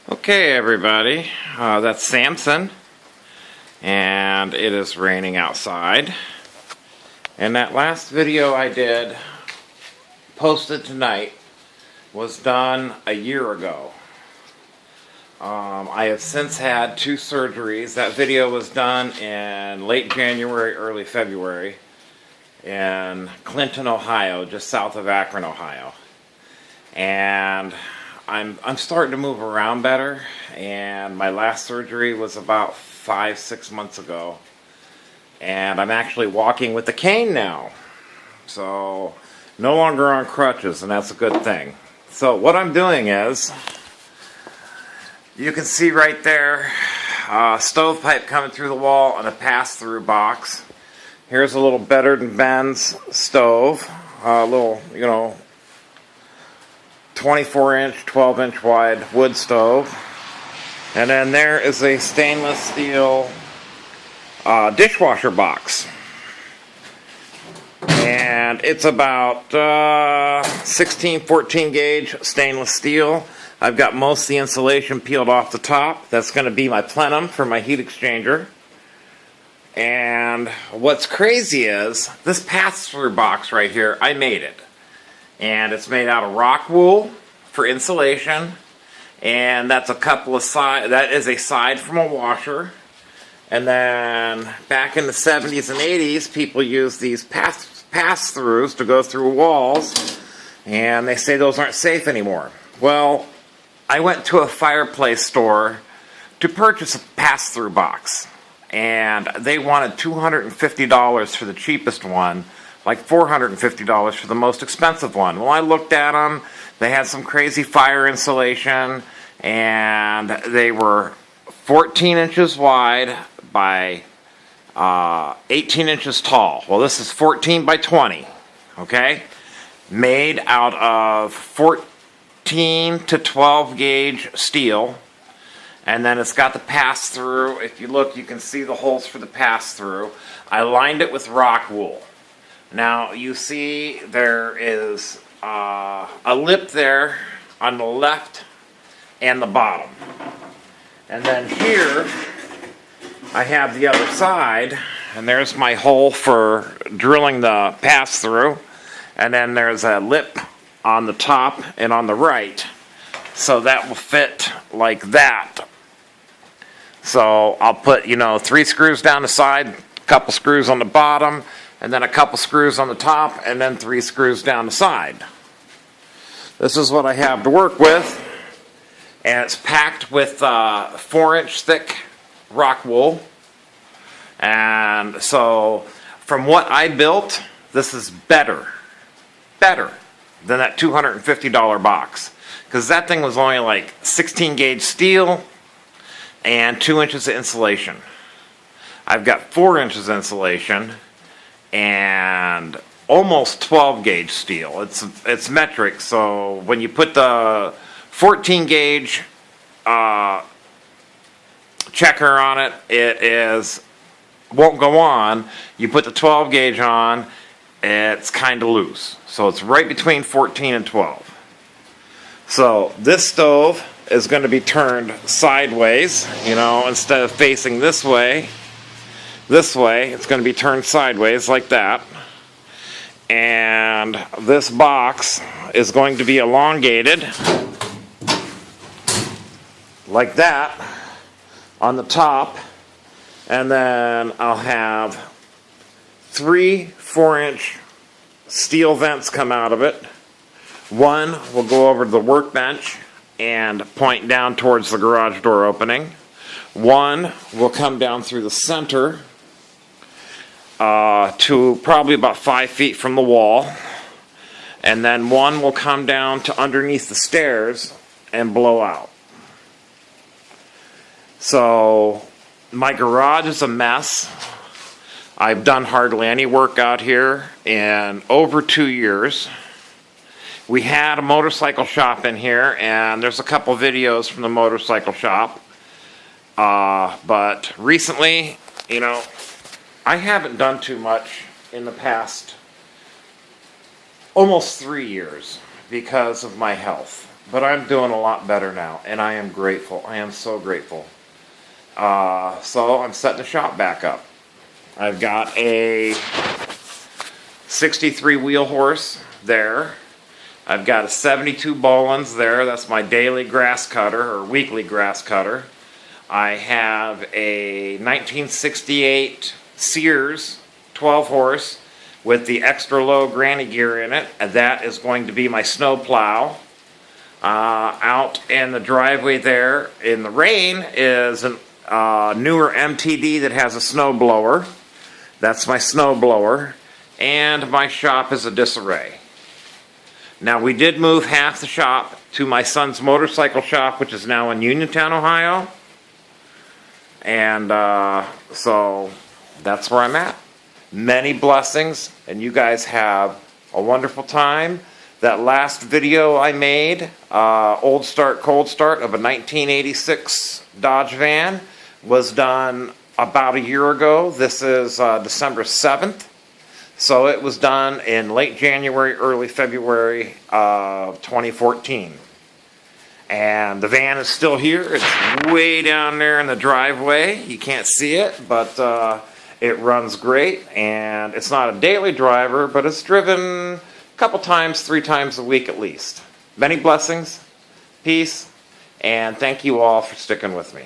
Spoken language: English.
Okay, everybody, that's Samson, and it is raining outside. And that last video I did, posted tonight, was done a year ago. I have since had 2 surgeries. That video was done in late January, early February, in Clinton, Ohio, just south of Akron, Ohio. And I'm starting to move around better, and my last surgery was about 5-6 months ago, and I'm actually walking with a cane now, so no longer on crutches, and that's a good thing. So what I'm doing is, you can see right there, stovepipe coming through the wall and a pass-through box. Here's a little Better Than Ben's stove, a little, 24-inch, 12-inch wide wood stove. And then there is a stainless steel dishwasher box. And it's about 16, 14 gauge stainless steel. I've got most of the insulation peeled off the top. That's going to be my plenum for my heat exchanger. And what's crazy is, this pass-through box right here, I made it. And it's made out of rock wool for insulation, and that's a couple of that is a side from a washer. And then back in the 70s and 80s, people used these pass-throughs to go through walls, and they say those aren't safe anymore. Well, I went to a fireplace store to purchase a pass-through box, and they wanted $250 for the cheapest one, like $450 for the most expensive one. Well, I looked at them. They had some crazy fire insulation, and they were 14 inches wide by 18 inches tall. Well, this is 14 by 20, okay? Made out of 14 to 12 gauge steel, and then it's got the pass-through. If you look, you can see the holes for the pass-through. I lined it with rock wool. Now, you see there is a lip there on the left and the bottom. And then here, I have the other side, and there's my hole for drilling the pass-through. And then there's a lip on the top and on the right. So that will fit like that. So I'll put, 3 screws down the side, a couple screws on the bottom, and then a couple screws on the top, and then 3 screws down the side. This is what I have to work with, and it's packed with 4-inch thick rock wool. And so, from what I built, this is better than that $250 box, because that thing was only like 16 gauge steel and 2 inches of insulation. I've got 4 inches of insulation and almost 12 gauge steel. It's metric, so when you put the 14 gauge checker on it, it won't go on. You put the 12 gauge on, it's kind of loose. So it's right between 14 and 12. So this stove is going to be turned sideways, instead of facing this way, it's going to be turned sideways like that. And this box is going to be elongated like that on the top, and then I'll have 3 4-inch steel vents come out of it. One will go over to the workbench and point down towards the garage door opening. One will come down through the center to probably about 5 feet from the wall, and then one will come down to underneath the stairs and blow out. So my garage is a mess. I've done hardly any work out here in over 2 years. We had a motorcycle shop in here, and there's a couple videos from the motorcycle shop, but recently, I haven't done too much in the past almost 3 years because of my health. but I'm doing a lot better now, and I am grateful. I am so grateful. So I'm setting the shop back up. I've got a 63 wheel horse there. I've got a 72 Bollens there. That's my daily grass cutter or weekly grass cutter. I have a 1968 Sears 12 horse with the extra low granny gear in it. And that is going to be my snow plow. Out in the driveway there in the rain is a newer MTD that has a snow blower. That's my snow blower. And my shop is a disarray. Now, we did move half the shop to my son's motorcycle shop, which is now in Uniontown, Ohio. And so that's where I'm at. Many blessings, and you guys have a wonderful time. That last video I made, old start, cold start of a 1986 Dodge van, was done about a year ago. This is December 7th. So it was done in late January, early February of 2014. And the van is still here. It's way down there in the driveway. You can't see it, but it runs great. And it's not a daily driver, but it's driven a couple times, 3 times a week at least. Many blessings, peace, and thank you all for sticking with me.